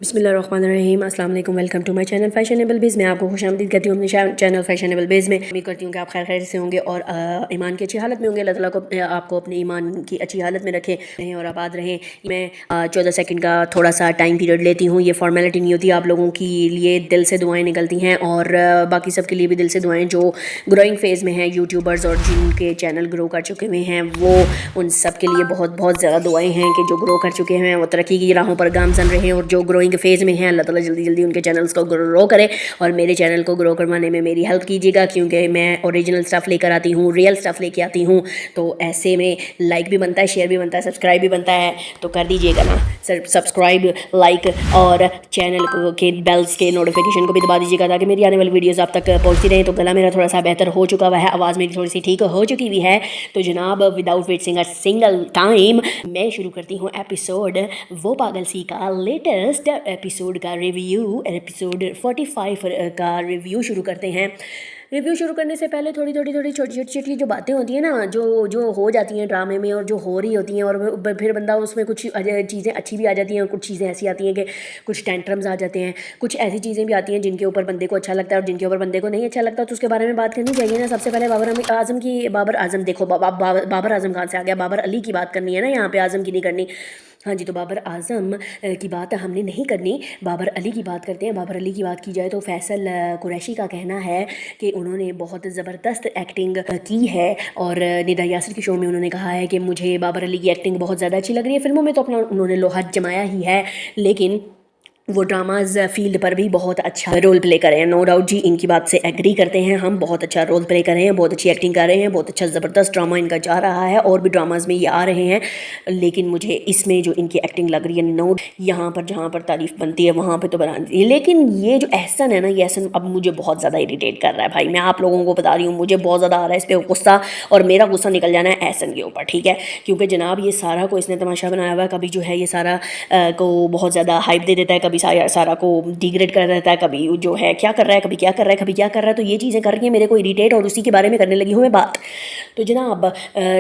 बिस्मिल्लाहिर्रहमानिर्रहीम, अस्सलाम वालेकुम। Welcome to my channel fashionable beige. मैं आपको खुशामदीद कहती हूँ अपने चैनल फैशनेबल बेज में। उम्मीद करती हूँ कि आप खैर खैर से होंगे और ईमान की अच्छी हालत में होंगे। अल्लाह ताला को आपको अपने ईमान की अच्छी हालत में रखें और आबाद रहें। मैं 14 सेकंड का थोड़ा सा टाइम पीरियड लेती हूँ। ये फॉर्मेलिटी नहीं होती, आप लोगों के लिए दिल से दुआएँ निकलती हैं और बाकी सब के लिए भी दिल से दुआएँ जो ग्रोइंग फेज़ में हैं, यूट्यूबर्स और जिनके चैनल ग्रो कर चुके हुए हैं, वो उन सब के लिए बहुत बहुत ज़्यादा दुआएँ हैं कि जो ग्रो कर चुके हैं वो तरक्की की राहों पर गामजन रहें और जो ग्रोइंग फेज़ में हैं अल्लाह ताला जल्दी जल्दी उनके चैनल्स को ग्रो करे और मेरे चैनल को ग्रो करवाने में मेरी हेल्प कीजिएगा, क्योंकि मैं ओरिजिनल स्टफ़ लेकर आती हूँ, रियल स्टफ़ लेके आती हूँ। तो ऐसे में लाइक भी बनता है, शेयर भी बनता है, सब्सक्राइब भी बनता है, तो कर दीजिएगा ना सब्सक्राइब, लाइक और चैनल को के बेल्स के नोटिफिकेशन को भी दबा दीजिएगा ताकि मेरी आने वाली वीडियोस आप तक पहुंचती रहें। तो गला मेरा थोड़ा सा बेहतर हो चुका हुआ है, आवाज़ मेरी थोड़ी सी ठीक हो चुकी हुई है। तो जनाब without wasting a single time मैं शुरू करती हूँ एपिसोड वो पागल सी का लेटेस्ट एपिसोड का रिव्यू। एपिसोड 45 का रिव्यू शुरू करते हैं। रिव्यू शुरू करने से पहले थोड़ी छोटी छोटी जो बातें होती हैं ना, जो जो हो जाती हैं ड्रामे में और जो हो रही होती हैं, और फिर बंदा उसमें कुछ चीज़ें अच्छी भी आ जाती हैं और कुछ चीज़ें ऐसी आती हैं कि कुछ टेंट्रम्स आ जाते हैं, कुछ ऐसी चीज़ें भी आती हैं जिनके ऊपर बंदे को अच्छा लगता है और जिनके ऊपर बंदे को नहीं अच्छा लगता, तो उसके बारे में बात करनी चाहिए ना। सबसे पहले बाबर आजम देखो, बाबर आजम कहाँ से आ गया? बाबर अली की बात करनी है ना, यहाँ पे आजम की नहीं करनी। हाँ जी, तो बाबर आज़म की बात हमने नहीं करनी, बाबर अली की बात करते हैं। बाबर अली की बात की जाए तो फैसल कुरैशी का कहना है कि उन्होंने बहुत ज़बरदस्त एक्टिंग की है और निदा यासिर के शो में उन्होंने कहा है कि मुझे बाबर अली की एक्टिंग बहुत ज़्यादा अच्छी लग रही है। फिल्मों में तो अपना उन्होंने लोहा जमाया ही है, लेकिन वो ड्रामाज फील्ड पर भी बहुत अच्छा रोल प्ले कर रहे हैं। नो डाउट जी, इनकी बात से एग्री करते हैं हम। बहुत अच्छा रोल प्ले कर रहे हैं, बहुत अच्छी एक्टिंग कर रहे हैं, बहुत अच्छा ज़बरदस्त ड्रामा इनका जा रहा है और भी ड्रामाज में ये आ रहे हैं। लेकिन मुझे इसमें जो इनकी एक्टिंग लग रही है, नो, यहाँ पर जहाँ पर तारीफ़ बनती है वहाँ पर तो बनाती है, लेकिन ये जो एहसन है ना, ये एहसन अब मुझे बहुत ज़्यादा इरीटेट कर रहा है भाई। मैं आप लोगों को बता रही हूँ, मुझे बहुत ज़्यादा आ रहा है इस पर गुस्सा, और मेरा गुस्सा निकल जाना है एहसन के ऊपर, ठीक है? क्योंकि जनाब ये सारा को इसने तमाशा बनाया हुआ है। कभी जो है ये सारा को बहुत ज़्यादा हाइप दे देता है, कभी सारा को डिग्रेड कर देता है, कभी जो है क्या कर रहा है, कभी क्या कर रहा है, कभी क्या कर रहा है। तो ये चीज़ें कर रही हैं मेरे को इरीटेट, और उसी के बारे में करने लगी हूँ मैं बात। तो जनाब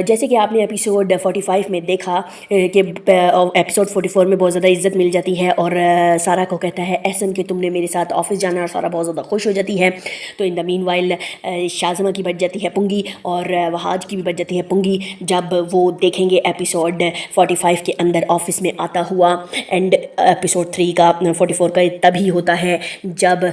जैसे कि आपने एपिसोड 45 में देखा कि एपिसोड 44 में बहुत ज़्यादा इज्जत मिल जाती है और सारा को कहता है एहसन कि तुमने मेरे साथ ऑफिस जाना है, और सारा बहुत ज़्यादा खुश हो जाती है। तो in the mean while Shazma की बच जाती है पुंगी और वहाज की भी बच जाती है पुंगी जब वो देखेंगे एपिसोड 45 के अंदर ऑफिस में आता हुआ। एंड एपिसोड 3 का 44 का तभी होता है जब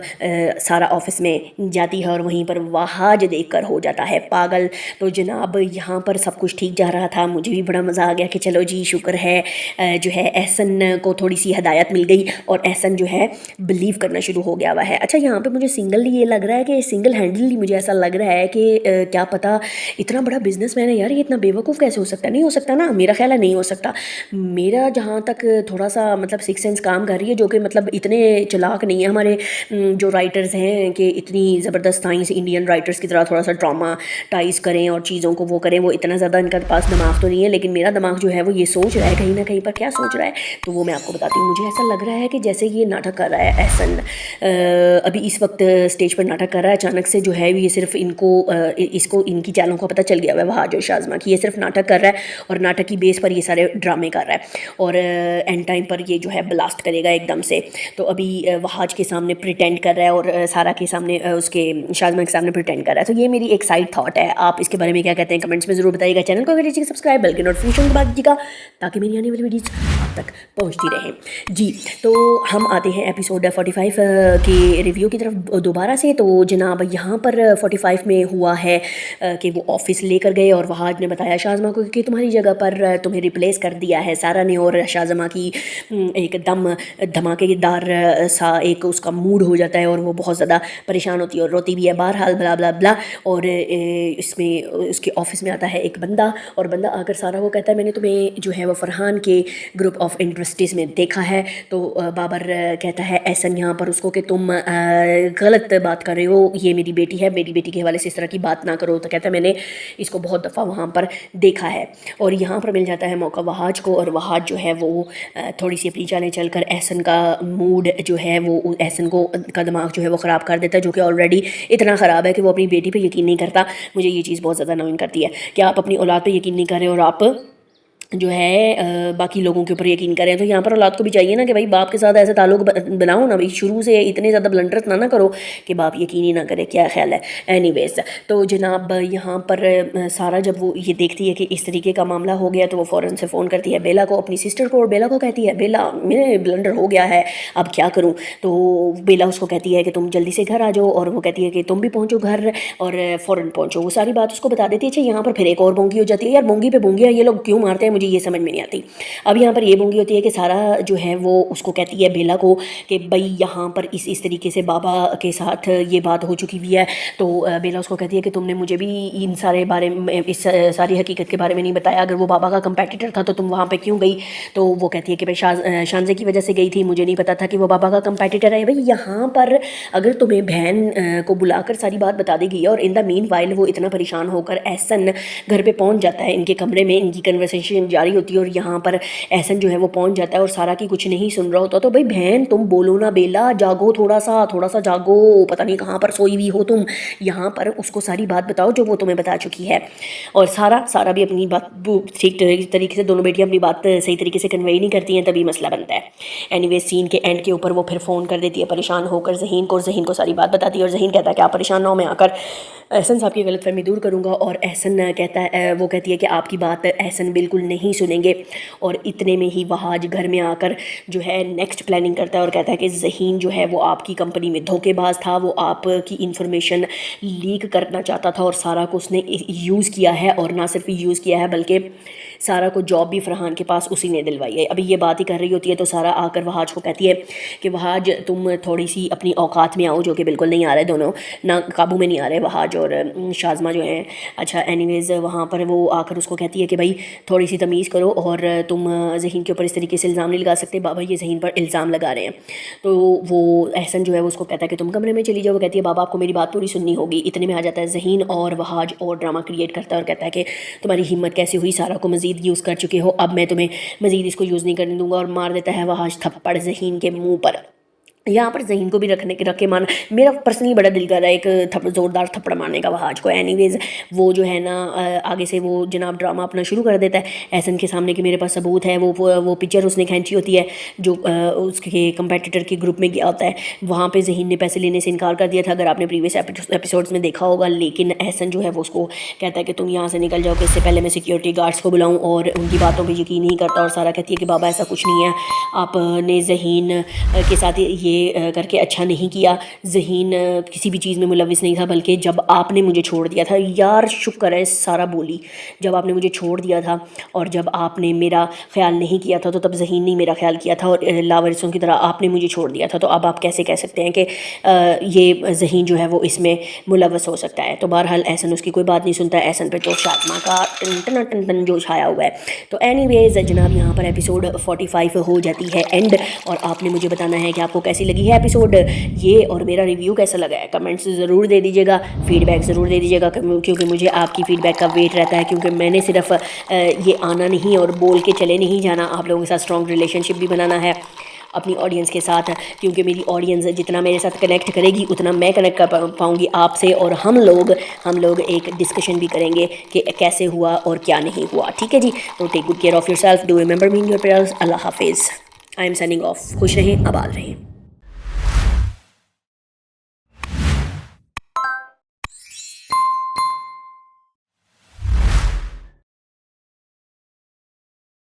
सारा ऑफिस में जाती है और वहीं पर वहाज देखकर हो जाता है पागल। तो जनाब यहाँ पर सब कुछ ठीक जा रहा था, मुझे भी बड़ा मज़ा आ गया कि चलो जी शुक्र है जो है एहसन को थोड़ी सी हदायत मिल गई और एहसन जो है बिलीव करना शुरू हो गया हुआ है। अच्छा, यहाँ पे मुझे सिंगल ये लग रहा है कि सिंगल हैंडली मुझे ऐसा लग रहा है कि क्या पता इतना बड़ा बिजनेसमैन है यार, ये इतना बेवकूफ़ कैसे हो सकता है? नहीं हो सकता ना, मेरा ख्याल है नहीं हो सकता। मेरा जहाँ तक थोड़ा सा मतलब सिक्स सेंस काम कर रही है, जो कि मतलब इतने चालाक नहीं है हमारे जो राइटर्स हैं कि इतनी ज़बरदस्त साइंस इंडियन राइटर्स की तरह थोड़ा सा ड्रामा टाइज करें और चीज़ों को वो करें, वो इतना ज़्यादा इनका पास दिमाग तो नहीं है। लेकिन मेरा दिमाग जो है वो ये सोच रहा है कहीं ना कहीं पर, क्या सोच रहा है तो वो मैं आपको बताती हूँ। मुझे ऐसा लग रहा है कि जैसे ये नाटक कर रहा है एहसन, अभी इस वक्त स्टेज पर नाटक कर रहा है। अचानक से जो है ये सिर्फ इसको इनकी चालों का पता चल गया हुआ है वहाज और शाज़मा की, ये सिर्फ नाटक कर रहा है और नाटक की बेस पर ये सारे ड्रामे कर रहा है और एंड टाइम पर ये जो है ब्लास्ट करेगा एकदम से। तो अभी वहाज के सामने प्रिटेंड कर रहा है और सारा के सामने उसके शाज़मा के सामने प्रिटेंड कर रहा है। तो ये मेरी एक साइड थॉट है, आप इसके बारे में क्या कहते हैं कमेंट्स में ज़रूर बताइएगा। चैनल को करिएगा सब्सक्राइब, बेल के नोटिफिकेशन दबा दीजिएगा ताकि मेरी आने वाली वीडियोज आप तक पहुँचती रहे जी। तो हम आते हैं एपिसोड 45 के रिव्यू की तरफ दोबारा से। तो जनाब यहाँ पर 45 में हुआ है कि वो ऑफिस लेकर गए और वहाज ने बताया शाज़मा को कि तुम्हारी जगह पर तुम्हें रिप्लेस कर दिया है सारा ने, और शाज़मा की एकदम धमाकेदार सा एक उसका मूड हो जाता है और वो बहुत ज़्यादा परेशान होती है और रोती भी है। बहरहाल ब्ला ब्ला ब्ला। और इसमें उसके ऑफिस में आता है एक बंदा और बंदा आकर सारा को कहता है मैंने तुम्हें जो है वो फरहान के ग्रुप ऑफ इंडस्ट्रीज़ में देखा है। तो बाबर कहता है एहसन यहाँ पर उसको कि तुम गलत बात कर रहे हो, ये मेरी बेटी है, मेरी बेटी के हवाले से इस तरह की बात ना करो। तो कहता है मैंने इसको बहुत दफ़ा वहाँ पर देखा है। और यहाँ पर मिल जाता है मौका वहाज को, और वहाज जो है वो थोड़ी सी अपनी चालें चलकर एहसन का मूड जो है वो एहसन को का दिमाग जो है वो ख़राब कर देता है, जो कि ऑलरेडी इतना ख़राब है कि वो अपनी बेटी पे यकीन नहीं करता। मुझे ये चीज़ बहुत ज़्यादा अनोइंग करती है कि आप अपनी औलाद पे यकीन नहीं कर रहे और आप जो है बाकी लोगों के ऊपर यकीन करें। तो यहाँ पर औलाद को भी चाहिए ना कि भाई बाप के साथ ऐसे ताल्लुक बनाओ ना, भाई शुरू से इतने ज़्यादा ब्लंडर्स ना करो कि बाप यकीन ही ना करे। क्या ख्याल है? एनीवेज, तो जनाब यहाँ पर सारा जब वो ये देखती है कि इस तरीके का मामला हो गया तो वो फ़ौरन से फ़ोन करती है बेला को, अपनी सिस्टर को, और बेला को कहती है बेला मेरे ब्लंडर हो गया है, अब क्या करूँ। तो बेला उसको कहती है कि तुम जल्दी से घर आ जाओ, और वो कहती है कि तुम भी पहुँचो घर और फ़ौरन पहुँचो। वो सारी बात उसको बता देती है। अच्छा, यहाँ पर फिर एक और बोंगी हो जाती है। यार बोंगी पे बोंगियाँ ये लोग क्यों मारते हैं, मुझे ये समझ में नहीं आती। अब यहाँ पर ये बोंगी होती है कि सारा जो है वो उसको कहती है बेला को कि भाई यहाँ पर इस तरीके से बाबा के साथ ये बात हो चुकी हुई है। तो बेला उसको कहती है कि तुमने मुझे भी इन सारे बारे में, इस सारी हकीकत के बारे में नहीं बताया। अगर वो बाबा का कंपेटिटर था तो तुम वहाँ पे क्यों गई? तो वो कहती है कि भाई शानजे की वजह से गई थी, मुझे नहीं पता था कि वो बाबा का कंपेटिटर है। भाई यहाँ पर अगर तुम्हें बहन को बुलाकर सारी बात बता दी गई और इन द मीन वाइल वो इतना परेशान होकर एहसन घर पे पहुँच जाता है, इनके कमरे में इनकी कन्वर्सेशन जारी होती है और यहाँ पर एहसन जो है वो पहुँच जाता है और सारा की कुछ नहीं सुन रहा होता। तो भाई बहन तुम बोलो ना बेला, जागो थोड़ा सा जागो, पता नहीं कहाँ पर सोई हुई हो तुम, यहाँ पर उसको सारी बात बताओ जो वो तुम्हें बता चुकी है। और सारा भी अपनी बात ठीक तरीके से, दोनों बेटियां अपनी बात सही तरीके से कन्वे नहीं करती हैं, तभी मसला बनता है। एनीवे सीन के एंड के ऊपर वो फिर फ़ोन कर देती है परेशान होकर ज़हीन को, और ज़हीन को सारी बात बताती है। और ज़हीन कहता है कि आप परेशान ना हो, मैं आकर एहसन साहब की गलतफहमी दूर करूँगा। और एहसन कहता है, वो कहती है कि आपकी बात एहसन बिल्कुल नहीं सुनेंगे। और इतने में ही वहाज घर में आकर जो है नेक्स्ट प्लानिंग करता है और कहता है कि ज़हीन जो है वो आपकी कंपनी में धोखेबाज था, वो आपकी इंफॉर्मेशन लीक करना चाहता था और सारा को उसने यूज़ किया है। और ना सिर्फ यूज़ किया है बल्कि सारा को जॉब भी फरहान के पास उसी ने दिलवाई है। अभी ये बात ही कर रही होती है तो सारा आकर वहाज को कहती है कि वहाज तुम थोड़ी सी अपनी औकात में आओ, जो कि बिल्कुल नहीं आ रहे, दोनों ना काबू में नहीं आ रहे वहाज और शाज़मा जो हैं। अच्छा एनीवेज़ वहाँ पर वो आकर उसको कहती है कि भाई थोड़ी सी तमीज़ करो और तुम ज़हीन के ऊपर इस तरीके से इल्ज़ाम नहीं लगा सकते, बाबा ये ज़हीन पर इल्ज़ाम लगा रहे हैं। तो वो एहसन जो है वो उसको कहता है कि तुम कमरे में चली जाओ। वो कहती है बाबा आपको मेरी बात पूरी सुननी होगी। इतने में आ जाता है ज़हीन और वहाज और ड्रामा क्रिएट करता है और कहता है कि तुम्हारी हिम्मत कैसे हुई, सारा को मज़ीद यूज़ कर चुके हो, अब मैं तुम्हें मज़ीद इसको यूज़ नहीं करने दूंगा। और मार देता है वहाज थप्पड़ ज़हीन के मुँह पर। यहाँ पर ज़हीन को भी रख के मारना, मेरा पर्सनली बड़ा दिल कर रहा है एक ज़ोरदार थप्पड़ मारने का वहाज को। एनीवेज़ वो जो है ना आगे से वो जनाब ड्रामा अपना शुरू कर देता है एहसन के सामने कि मेरे पास सबूत है। वो पिक्चर उसने खींची होती है जो उसके कंपेटिटर के ग्रुप में गया होता है, वहाँ पे ज़हीन ने पैसे लेने से इनकार कर दिया था, अगर आपने प्रीवियस एपिसोड्स में देखा होगा। लेकिन एहसन जो है वो उसको कहता है कि तुम यहाँ से निकल जाओ, कि इससे पहले मैं सिक्योरिटी गार्ड्स को बुलाऊँ, और उनकी बातों पर यकीन नहीं करता। और सारा कहती है कि बाबा ऐसा कुछ नहीं है, आपने ज़हीन के साथ ये करके अच्छा नहीं किया। ज़हीन किसी भी चीज़ में मुलविस नहीं था, बल्कि जब आपने मुझे छोड़ दिया था, यार शुक्र है सारा बोली, जब आपने मुझे छोड़ दिया था और जब आपने मेरा ख्याल नहीं किया था तो तब ज़हीन ने मेरा ख्याल किया था और लावारिसों की तरह आपने मुझे छोड़ दिया था। तो अब आप कैसे कह सकते हैं कि ये ज़हीन जो है वो इसमें मुलविस हो सकता है। तो बहरहाल एहसन उसकी कोई बात नहीं सुनता है। एहसन पे तो शाज़मा का टन टन जो छाया हुआ है। तो एनीवेज़ जनाब यहाँ पर एपिसोड 45 हो जाती है एंड, और आपने मुझे बताना है कि आपको कैसी लगी है एपिसोड ये, और मेरा रिव्यू कैसा लगा है कमेंट्स ज़रूर दे दीजिएगा, फीडबैक ज़रूर दे दीजिएगा, क्योंकि मुझे आपकी फ़ीडबैक का वेट रहता है। क्योंकि मैंने सिर्फ ये आना नहीं और बोल के चले नहीं जाना, आप लोगों के साथ स्ट्रॉन्ग रिलेशनशिप भी बनाना है अपनी ऑडियंस के साथ, क्योंकि मेरी ऑडियंस जितना मेरे साथ कनेक्ट करेगी उतना मैं कनेक्ट कर पाऊँगी आपसे, और हम लोग एक डिस्कशन भी करेंगे कि कैसे हुआ और क्या नहीं हुआ। ठीक है जी, तो take good care of yourself, do remember me in your prayers. Allah हाफिज़। I am signing off. खुश रहें, आबाद रहें।